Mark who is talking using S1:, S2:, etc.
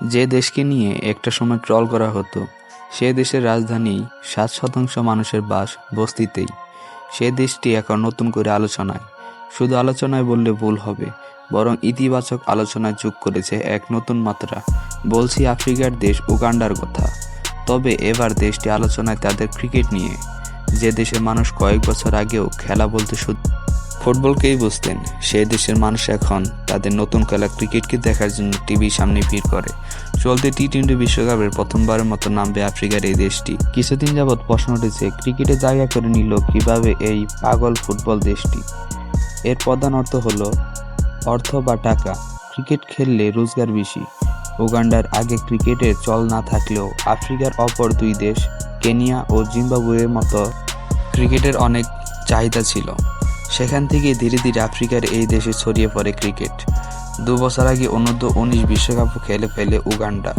S1: যে দেশকে নিয়ে একটা সময় ট্রল করা হতো, সে দেশের রাজধানী ৭% মানুষের বাস বস্তিতেই। সে দেশটি এখন নতুন করে আলোচনায়। শুধু আলোচনায় বললে ভুল হবে, বরং ইতিবাচক আলোচনায় যোগ করেছে এক নতুন মাত্রা। বলছি আফ্রিকার দেশ উগান্ডার কথা। তবে এবার দেশটি আলোচনায় তাদের ক্রিকেট নিয়ে, যে দেশের মানুষ কয়েক বছর আগেও খেলা বলতে শুধু ফুটবলকেই বুঝতেন, সেই দেশের মানুষ এখন তাদের নতুন খেলা ক্রিকেটকে দেখার জন্য টিভির সামনে ভিড় করে। চলতি টি-20 বিশ্বকাপের প্রথমবারের মতো নামবে আফ্রিকার এই দেশটি। কিছুদিন যাবৎ প্রশ্ন উঠেছে, ক্রিকেটে জায়গা করে নিল কিভাবে এই পাগল ফুটবল দেশটি। এর প্রধান অর্থ হলো অর্থ বা টাকা। ক্রিকেট খেললে রোজগার বেশি। উগান্ডার আগে ক্রিকেটের চল না থাকলেও আফ্রিকার অপর দুই দেশ কেনিয়া ও জিম্বাবুয়ের মতো ক্রিকেটের অনেক চাহিদা ছিল। সেখান থেকে ধীরে ধীরে আফ্রিকার এই দেশে ছড়িয়ে পড়ে ক্রিকেট। 2 বছর আগে অনূর্ধ্ব-19 বিশ্বকাপও খেলে ফেলে উগান্ডা।